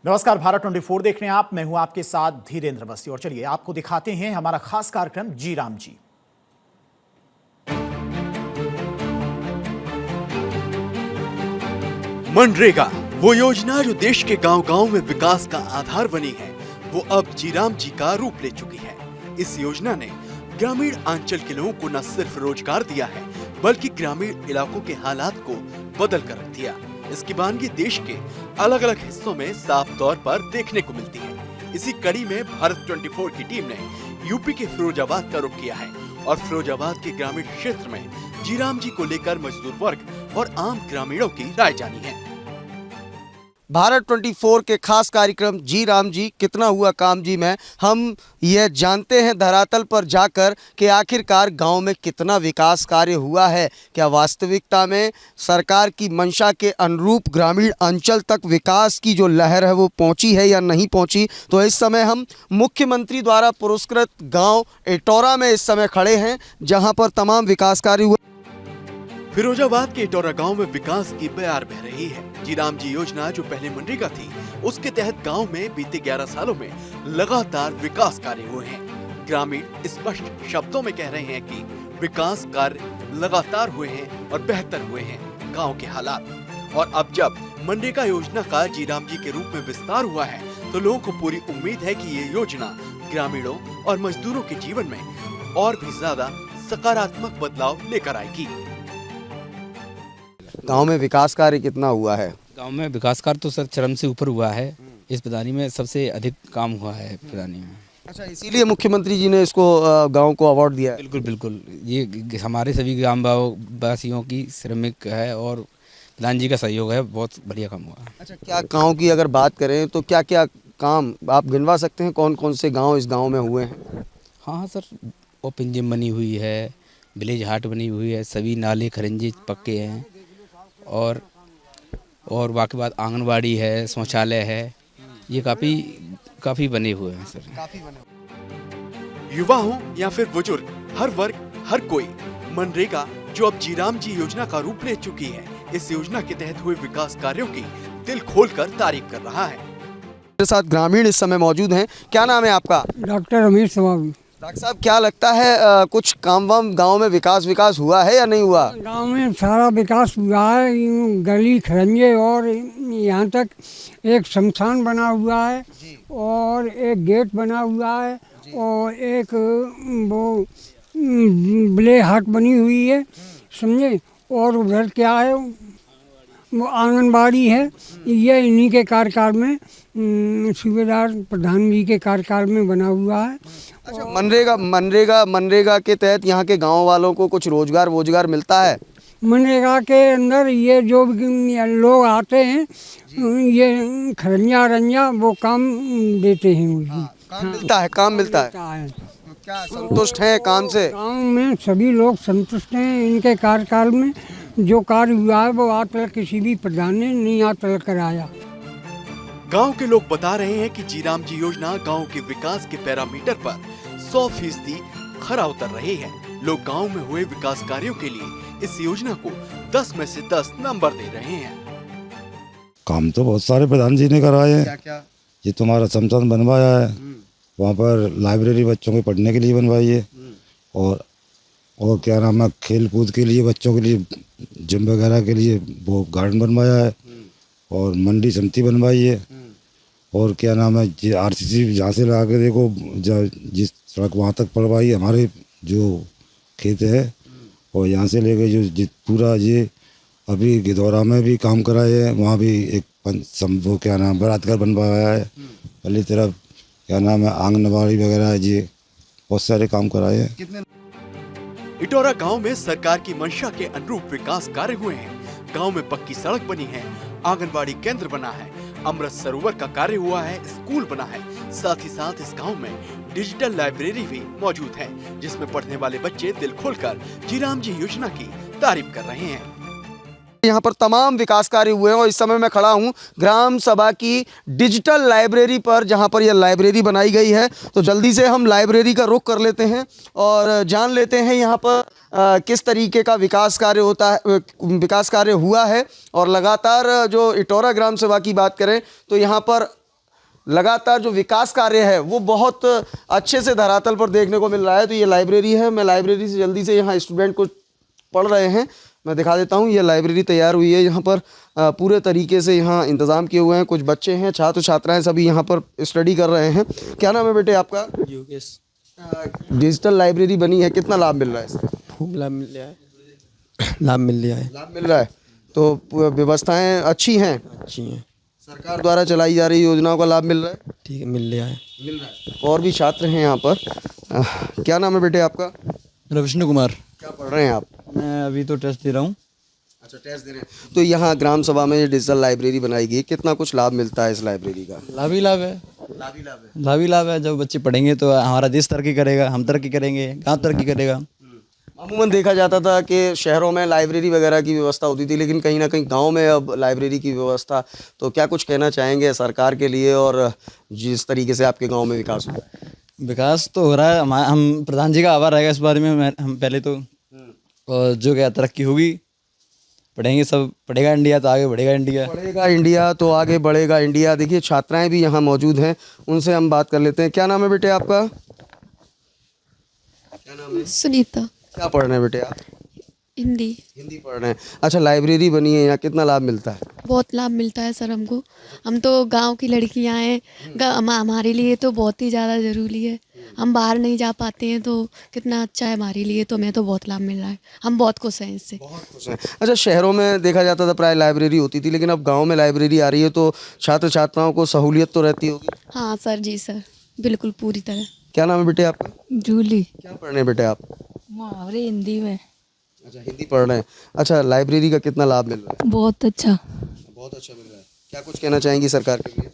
नमस्कार, भारत 24 देख रहे हैं आप। मैं हूं आपके साथ धीरेन्द्र अवस्थी और चलिए आपको दिखाते हैं हमारा खास कार्यक्रम जी राम जी। मनरेगा वो योजना जो देश के गांव-गांव में विकास का आधार बनी है, वो अब जी राम जी का रूप ले चुकी है। इस योजना ने ग्रामीण अंचल के लोगों को न सिर्फ रोजगार दिया है, बल्कि ग्रामीण इलाकों के हालात को बदल कर रख दिया। इसकी वानगी देश के अलग अलग हिस्सों में साफ तौर पर देखने को मिलती है। इसी कड़ी में भारत 24 की टीम ने यूपी के फिरोजाबाद का रुख किया है और फिरोजाबाद के ग्रामीण क्षेत्र में जी राम जी को लेकर मजदूर वर्ग और आम ग्रामीणों की राय जानी है। भारत 24 के खास कार्यक्रम जी राम जी कितना हुआ काम जी में हम यह जानते हैं धरातल पर जाकर कि आखिरकार गांव में कितना विकास कार्य हुआ है। क्या वास्तविकता में सरकार की मंशा के अनुरूप ग्रामीण अंचल तक विकास की जो लहर है वो पहुंची है या नहीं पहुंची। तो इस समय हम मुख्यमंत्री द्वारा पुरस्कृत गांव इटौरा में इस समय खड़े हैं, जहां पर तमाम विकास कार्य हुए। फिरोजाबाद के इटौरा गांव में विकास की बयार बह रही है। जी राम जी योजना जो पहले मनरेगा थी, उसके तहत गांव में बीते 11 सालों में लगातार विकास कार्य हुए हैं। ग्रामीण स्पष्ट शब्दों में कह रहे हैं कि विकास कार्य लगातार हुए हैं और बेहतर हुए हैं गांव के हालात। और अब जब मनरेगा योजना का जी राम जी के रूप में विस्तार हुआ है, तो लोगों को पूरी उम्मीद है कि ये योजना ग्रामीणों और मजदूरों के जीवन में और भी ज्यादा सकारात्मक बदलाव लेकर आएगी। गांव में विकास कार्य कितना हुआ है? गांव में विकास कार्य तो सर चरम से ऊपर हुआ है। इस प्रधानी में सबसे अधिक काम हुआ है प्रधानी में। अच्छा, इसीलिए मुख्यमंत्री जी ने इसको गांव को अवार्ड दिया है। बिल्कुल बिल्कुल, ये हमारे सभी ग्राम वासियों की श्रमिक है और प्रधान जी का सहयोग है। बहुत बढ़िया काम हुआ। अच्छा, क्या गांव की अगर बात करें तो क्या क्या काम आप गिनवा सकते हैं? कौन कौन से गांव इस गांव में हुए हैं? हाँ सर, ओपन जिम बनी हुई है, विलेज हाट बनी हुई है, सभी नाले खरंजे पक्के हैं और बाकी बात आंगनबाड़ी है, शौचालय है, ये काफी बने हुए हैं सर। काफी बने। युवा हो या फिर बुजुर्ग, हर वर्ग हर कोई मनरेगा जो अब जी राम जी योजना का रूप ले चुकी है, इस योजना के तहत हुए विकास कार्यों की दिल खोलकर तारीफ कर रहा है। मेरे साथ ग्रामीण इस समय मौजूद हैं। क्या नाम है आपका? डॉक्टर रमेश स्वामी। डॉक्टर साहब, क्या लगता है कुछ काम वाम गाँव में विकास हुआ है या नहीं हुआ? गांव में सारा विकास हुआ है। यूं गली खरंजे और यहाँ तक एक शमशान बना हुआ है और एक गेट बना हुआ है और एक वो ब्ले हाट बनी हुई है, समझे। और उधर क्या है, वो आंगनबाड़ी है। ये इन्हीं के कार्यकाल में सूबेदार प्रधान जी के कार्यकाल में बना हुआ है। अच्छा, मनरेगा के तहत यहाँ के गांव वालों को कुछ रोजगार मिलता है? मनरेगा के अंदर ये जो लोग आते हैं, ये खरंजा रंजा वो काम देते हैं मुझे। काम मिलता है। तो क्या संतुष्ट हैं काम से? गाँव में सभी लोग संतुष्ट हैं। इनके कार्यकाल में जो कार्य हुआ है वो आज तक किसी भी प्रधान ने नहीं आज तक कराया। गांव के लोग बता रहे हैं कि जी राम जी योजना गांव के विकास के पैरामीटर पर 100% खरा उतर रही है। लोग गांव में हुए विकास कार्यों के लिए इस योजना को 10 में से 10 नंबर दे रहे हैं। काम तो बहुत सारे प्रधान जी ने कराए हैं। क्या? ये तुम्हारा शमशान बनवाया है, वहाँ पर लाइब्रेरी बच्चों के पढ़ने के लिए बनवाई है और क्या नाम है, खेल कूद के लिए बच्चों के लिए जिम वगैरह के लिए वो गार्डन बनवाया है और मंडी समिति बनवाई है। और क्या नाम है, ये आरसीसी जहाँ से ला के देखो जिस सड़क वहाँ तक पड़वाई है, हमारे जो खेत है और यहाँ से लेके जो पूरा ये अभी गिदौरा में भी काम कराए हैं, वहाँ भी एक वो क्या नाम बरातघर बनवाया है। पहली तरफ क्या नाम है, आंगनबाड़ी वगैरह ये बहुत सारे काम कराए हैं। इटौरा गांव में सरकार की मंशा के अनुरूप विकास कार्य हुए हैं। गांव में पक्की सड़क बनी है, आंगनबाड़ी केंद्र बना है, अमृत सरोवर का कार्य हुआ है, स्कूल बना है। साथ ही साथ इस गांव में डिजिटल लाइब्रेरी भी मौजूद है, जिसमें पढ़ने वाले बच्चे दिल खोलकर जी राम जी योजना की तारीफ कर रहे हैं। यहाँ पर तमाम विकास कार्य हुए हैं और इस समय मैं खड़ा हूँ ग्राम सभा की डिजिटल लाइब्रेरी पर, जहाँ पर यह लाइब्रेरी बनाई गई है। तो जल्दी से हम लाइब्रेरी का रुख कर लेते हैं और जान लेते हैं यहाँ पर किस तरीके का विकास कार्य हुआ है। और लगातार जो इटौरा ग्राम सभा की बात करें तो यहाँ पर लगातार जो विकास कार्य है वो बहुत अच्छे से धरातल पर देखने को मिल रहा है। तो ये लाइब्रेरी है, मैं लाइब्रेरी से जल्दी से यहाँ स्टूडेंट को पढ़ रहे हैं मैं दिखा देता हूँ। ये लाइब्रेरी तैयार हुई है, यहाँ पर पूरे तरीके से यहाँ इंतज़ाम किए हुए हैं। कुछ बच्चे हैं, छात्र छात्राएं सभी यहाँ पर स्टडी कर रहे हैं। क्या नाम है बेटे आपका? योगेश। डिजिटल लाइब्रेरी बनी है, कितना लाभ मिल रहा है इससे? खूब लाभ मिल रहा है। लाभ मिल रहा है। लाभ मिल रहा है, तो व्यवस्थाएं अच्छी हैं, अच्छी हैं। सरकार द्वारा चलाई जा रही योजनाओं का लाभ मिल रहा है? ठीक है, मिल रहा है। मिल रहा है। और भी छात्र हैं यहाँ पर। क्या नाम है बेटे आपका? विष्णु कुमार। क्या पढ़ रहे हैं आप? मैं अभी तो टेस्ट दे रहा हूँ। अच्छा, टेस्ट दे रहे हैं। तो यहाँ ग्राम सभा में डिजिटल लाइब्रेरी बनाई गई, कितना कुछ लाभ मिलता है इस लाइब्रेरी का? लाभ ही लाभ है। लाभ ही लाभ है। लाभ ही लाभ है। जब बच्चे पढ़ेंगे तो हमारा देश तरक्की करेगा, हम तरक्की करेंगे, गांव तरक्की करेगा। अमूमन देखा जाता था कि शहरों में लाइब्रेरी वगैरह की व्यवस्था होती थी, लेकिन कहीं ना कहीं गांव में अब लाइब्रेरी की व्यवस्था, तो क्या कुछ कहना चाहेंगे सरकार के लिए और जिस तरीके से आपके गांव में विकास हुआ? विकास तो हो रहा है। हम प्रधान जी का आभार रहेगा इस बारे में। हम पहले तो और जो क्या तरक्की होगी, पढ़ेंगे सब, पढ़ेगा इंडिया तो आगे बढ़ेगा इंडिया। बढ़ेगा इंडिया तो आगे बढ़ेगा इंडिया। देखिए छात्राएं भी यहाँ मौजूद हैं, उनसे हम बात कर लेते हैं। क्या नाम है बेटे आपका? क्या नाम है? सुनीता। क्या पढ़ रहे हैं बेटे आप? हिंदी। हिंदी पढ़ रहे हैं। अच्छा, लाइब्रेरी बनी है यहाँ, कितना लाभ मिलता है? बहुत लाभ मिलता है सर हमको। हम तो गांव की लड़कियां हैं, हमारे लिए तो बहुत ही ज़्यादा ज़रूरी है। हम बाहर नहीं जा पाते हैं तो कितना अच्छा है हमारे लिए। तो हमें तो बहुत लाभ मिल रहा है, हम बहुत खुश हैं इससे। बहुत खुश हैं। अच्छा, शहरों में देखा जाता था प्राय लाइब्रेरी होती थी, लेकिन अब गांव में लाइब्रेरी आ रही है तो छात्र छात्राओं को सहूलियत तो रहती होगी? हाँ सर, जी सर, बिल्कुल पूरी तरह। क्या नाम है बेटे आपका? जूली। क्या पढ़ रहे हैं बेटे आप? मुहावरे हिंदी में। अच्छा, हिंदी पढ़ रहे हैं। अच्छा, लाइब्रेरी का कितना लाभ मिल रहा है? बहुत अच्छा। बहुत अच्छा मिल रहा है। क्या कुछ कहना चाहेंगी सरकार के लिए?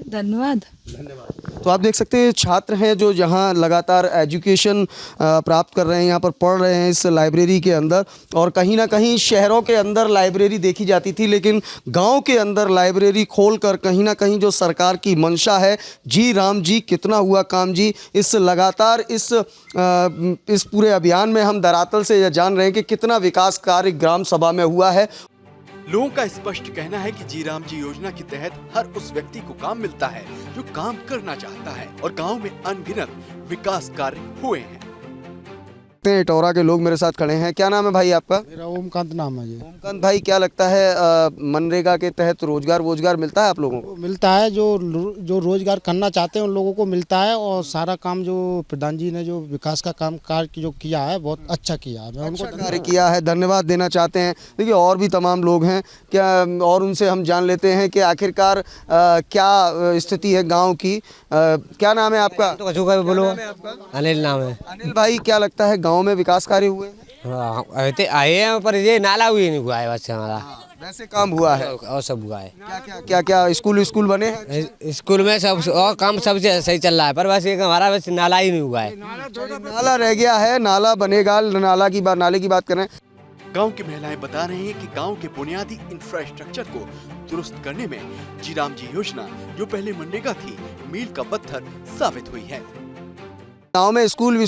धन्यवाद। धन्यवाद। तो आप देख सकते हैं छात्र हैं जो यहाँ लगातार एजुकेशन प्राप्त कर रहे हैं, यहाँ पर पढ़ रहे हैं इस लाइब्रेरी के अंदर। और कहीं ना कहीं शहरों के अंदर लाइब्रेरी देखी जाती थी, लेकिन गांव के अंदर लाइब्रेरी खोलकर कहीं ना कहीं जो सरकार की मंशा है, जी राम जी कितना हुआ काम जी, इस लगातार इस पूरे अभियान में हम धरातल से यह जान रहे हैं कि कितना विकास कार्य ग्राम सभा में हुआ है। लोगों का स्पष्ट कहना है कि जी राम जी योजना के तहत हर उस व्यक्ति को काम मिलता है जो काम करना चाहता है और गांव में अनगिनत विकास कार्य हुए हैं। इटौरा के लोग मेरे साथ खड़े हैं। क्या नाम है भाई आपका? मेरा ओमकांत नाम है जी। ओमकांत भाई, क्या लगता है मनरेगा के तहत रोजगार मिलता है आप लोगों को? मिलता है, जो रोजगार करना चाहते हैं उन लोगों को मिलता है। और सारा काम जो प्रधान जी ने जो विकास का काम कार्य जो किया है बहुत अच्छा किया है, मैं उनको कार्य किया है, धन्यवाद देना चाहते हैं। देखिए और भी तमाम लोग हैं क्या, और उनसे हम जान लेते हैं कि आखिरकार क्या स्थिति है गाँव की। क्या नाम है आपका? बोलो। अनिल नाम है। अनिल भाई, क्या लगता है गाँव में विकास कार्य हुए हैं? आए हैं पर ये नाला हुई नहीं हुआ है बस हमारा। वैसे काम हुआ है और सब हुआ है। क्या स्कूल बने हैं? स्कूल में सब और काम सब सही चल रहा है, पर बस एक हमारा बस नाला ही नहीं हुआ है। नाला रह गया है, नाला बनेगा। नाले की बात करें। गांव की महिलाएं बता रही हैं कि गांव के बुनियादी इंफ्रास्ट्रक्चर को दुरुस्त करने में जी राम जी योजना, जो पहले मनरेगा थी, मील का पत्थर साबित हुई है। गांव में स्कूल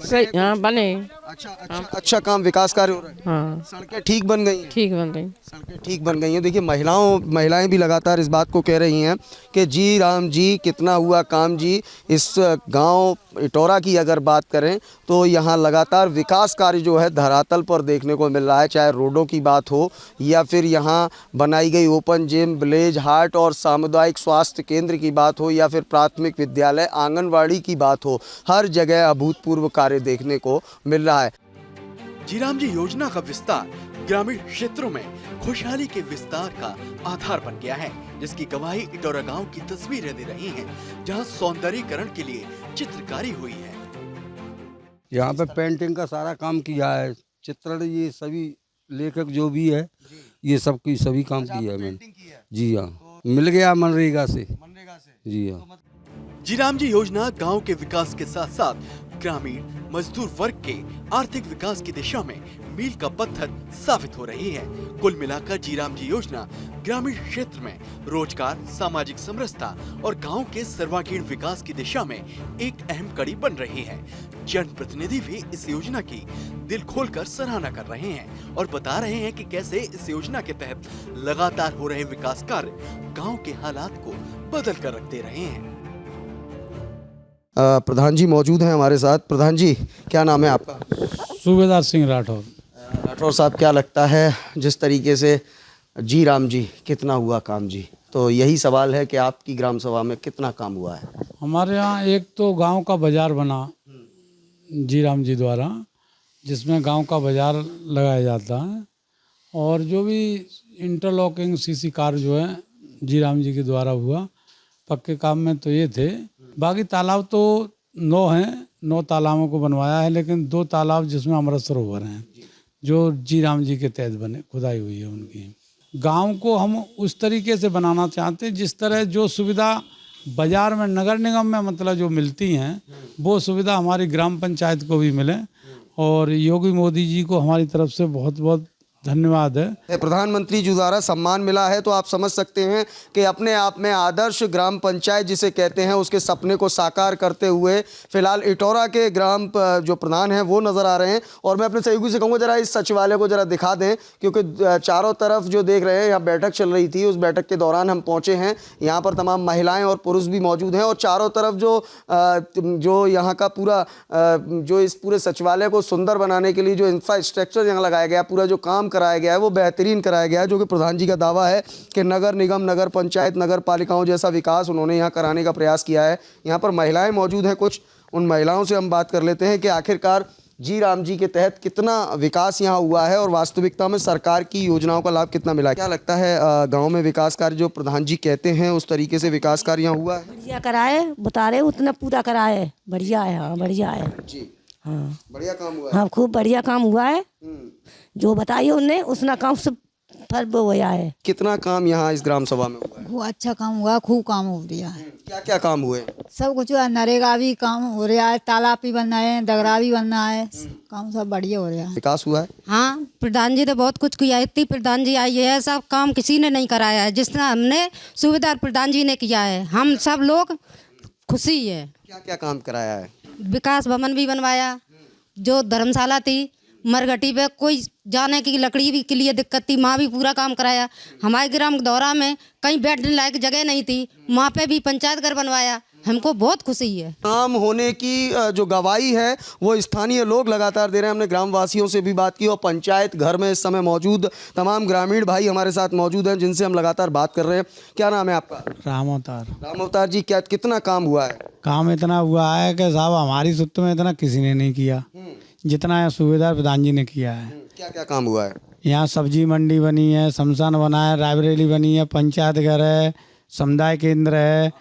यहाँ बने। अच्छा काम, विकास कार्य हो रहा है। हाँ, सड़कें ठीक बन गई हैं। ठीक बन गई। सड़कें ठीक बन गई हैं। देखिए महिलाएं भी लगातार इस बात को कह रही हैं कि जी राम जी कितना हुआ काम जी। इस गांव इटौरा की अगर बात करें तो यहाँ लगातार विकास कार्य जो है धरातल पर देखने को मिल रहा है, चाहे रोडों की बात हो या फिर यहाँ बनाई गई ओपन जिम, विलेज हाट और सामुदायिक स्वास्थ्य केंद्र की बात हो या फिर प्राथमिक विद्यालय, आंगनवाड़ी की बात हो। हर जगह अभूतपूर्व कार्य देखने को मिल रहा है। जी राम जी योजना का विस्तार ग्रामीण क्षेत्रों में खुशहाली के विस्तार का आधार बन गया है, जिसकी गवाही इटौरा गांव की तस्वीरें दे रही हैं, जहां सौंदर्यीकरण के लिए चित्रकारी हुई है। यहाँ पे पेंटिंग का सारा काम किया है, चित्रण, ये सभी लेखक जो भी है ये सब की सभी काम किया है मैंने। जी हाँ, मिल गया मनरेगा से। जी हाँ। जी राम जी योजना गांव के विकास के साथ साथ ग्रामीण मजदूर वर्ग के आर्थिक विकास की दिशा में मील का पत्थर साबित हो रही है। कुल मिलाकर जीराम जी योजना ग्रामीण क्षेत्र में रोजगार, सामाजिक समरसता और गांव के सर्वांगीण विकास की दिशा में एक अहम कड़ी बन रही है। जनप्रतिनिधि भी इस योजना की दिल खोलकर सराहना कर रहे हैं और बता रहे हैं कि कैसे इस योजना के तहत लगातार हो रहे विकास कार्य गांव के हालात को बदल कर रख दे रहे हैं। प्रधान जी मौजूद हैं हमारे साथ। प्रधान जी, क्या नाम है आपका? सूबेदार सिंह राठौर। राठौर साहब, क्या लगता है जिस तरीके से जी राम जी कितना हुआ काम जी, तो यही सवाल है कि आपकी ग्राम सभा में कितना काम हुआ है? हमारे यहाँ एक तो गांव का बाजार बना जी राम जी द्वारा, जिसमें गांव का बाजार लगाया जाता है, और जो भी इंटरलॉकिंग सीसी कार्य जो है जी राम जी के द्वारा हुआ। पक्के काम में तो ये थे, बाकी तालाब तो 9 हैं, 9 तालाबों को बनवाया है, लेकिन 2 तालाब जिसमें अमृत सरोवर हैं जो जी राम जी के तहत बने, खुदाई हुई है उनकी। गांव को हम उस तरीके से बनाना चाहते हैं जिस तरह जो सुविधा बाजार में नगर निगम में मतलब जो मिलती हैं, वो सुविधा हमारी ग्राम पंचायत को भी मिले। और योगी मोदी जी को हमारी तरफ से बहुत बहुत धन्यवाद है। प्रधानमंत्री जी द्वारा सम्मान मिला है, तो आप समझ सकते हैं कि अपने आप में आदर्श ग्राम पंचायत जिसे कहते हैं उसके सपने को साकार करते हुए फिलहाल इटौरा के ग्राम जो प्रधान हैं वो नज़र आ रहे हैं। और मैं अपने सहयोगी से कहूँगा जरा इस सचिवालय को जरा दिखा दें, क्योंकि चारों तरफ जो देख रहे हैं यहाँ बैठक चल रही थी, उस बैठक के दौरान हम पहुँचे हैं। यहाँ पर तमाम महिलाएँ और पुरुष भी मौजूद हैं, और चारों तरफ जो यहाँ का पूरा जो इस पूरे सचिवालय को सुंदर बनाने के लिए जो इंफ्रास्ट्रक्चर यहाँ लगाया गया, पूरा जो काम कराया गया है वो बेहतरीन कराया गया है, जो कि प्रधान जी का दावा है कि नगर निगम, नगर पंचायत, नगर पालिकाओं जैसा विकास उन्होंने यहाँ कराने का प्रयास किया है। यहाँ पर महिलाएं मौजूद हैं, कुछ उन महिलाओं से हम बात कर लेते हैं कि आखिरकार जी राम जी के तहत कितना विकास यहाँ हुआ है और वास्तविकता में सरकार की योजनाओं का लाभ कितना मिला है। क्या लगता है गाँव में विकास कार्य जो प्रधान जी कहते हैं उस तरीके से विकास कार्य यहाँ हुआ है? बढ़िया कराए, बता रहे उतना पूरा कराए, बढ़िया है। हाँ बढ़िया है जी, हाँ बढ़िया काम हुआ है। हाँ खूब बढ़िया काम हुआ है, जो बताइए उनने उसना काम सब फल हुआ है। कितना काम यहाँ इस ग्राम सभा में हुआ है? वो अच्छा काम हुआ, खूब काम हो रहा है। क्या क्या काम हुए? सब कुछ हुआ, नरेगा भी काम हो रहा है, तालाब भी बनना है, दगरा भी बनना है, काम सब बढ़िया हो रहा है। विकास हुआ है। हाँ, प्रधान जी ने बहुत कुछ किया। इतनी प्रधान जी आई है, सब काम किसी ने नहीं कराया है जितना हमने सुविधार प्रधान जी ने किया है। हम सब लोग खुशी है। क्या क्या काम कराया है? विकास भवन भी बनवाया, जो धर्मशाला थी मरघटी पे कोई जाने की लकड़ी भी के लिए दिक्कत थी, वहाँ भी पूरा काम कराया। हमारे ग्राम दौरा में कहीं बैठने लायक जगह नहीं थी, वहाँ पे भी पंचायत घर बनवाया। हमको बहुत खुशी है। काम होने की जो गवाही है वो स्थानीय लोग लगातार दे रहे हैं। हमने ग्रामवासियों से भी बात की और पंचायत घर में इस समय मौजूद तमाम ग्रामीण भाई हमारे साथ मौजूद हैं जिनसे हम लगातार बात कर रहे हैं। क्या नाम है आपका? राम अवतार। राम अवतार जी, क्या कितना काम हुआ है? काम इतना हुआ है कि साहब हमारी सुत्त में इतना किसी ने नहीं किया जितना सुबेदार प्रधान जी ने किया है। क्या क्या काम हुआ है? यहाँ सब्जी मंडी बनी है, शमशान बना है, लाइब्रेरी बनी है, पंचायत घर है, समुदाय केंद्र है,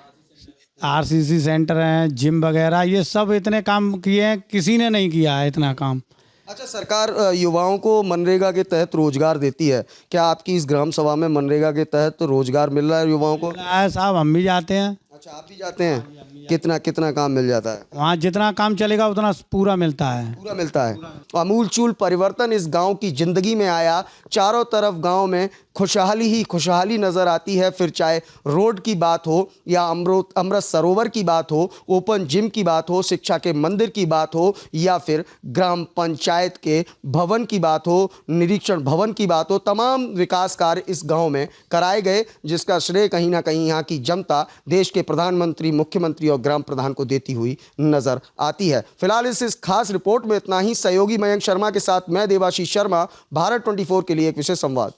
आरसीसी सेंटर है, जिम वगैरह, ये सब इतने काम किए हैं, किसी ने नहीं किया है इतना काम। अच्छा, सरकार युवाओं को मनरेगा के तहत रोजगार देती है, क्या आपकी इस ग्राम सभा में मनरेगा के तहत रोजगार मिल रहा है युवाओं को? साहब हम भी जाते हैं। अच्छा, आप भी जाते हैं? कितना कितना काम मिल जाता है? वहाँ जितना काम चलेगा उतना पूरा मिलता है। पूरा मिलता है। आमूलचूल परिवर्तन इस गांव की जिंदगी में आया। चारों तरफ गांव में खुशहाली ही खुशहाली नज़र आती है, फिर चाहे रोड की बात हो या अमृत सरोवर की बात हो, ओपन जिम की बात हो, शिक्षा के मंदिर की बात हो, या फिर ग्राम पंचायत के भवन की बात हो, निरीक्षण भवन की बात हो। तमाम विकास कार्य इस गांव में कराए गए, जिसका श्रेय कहीं ना कहीं यहाँ की जनता देश के प्रधानमंत्री, मुख्यमंत्री और ग्राम प्रधान को देती हुई नजर आती है। फिलहाल इस खास रिपोर्ट में इतना ही। सहयोगी मयंक शर्मा के साथ मैं देवाशीष शर्मा, भारत 24 के लिए एक विशेष संवाद।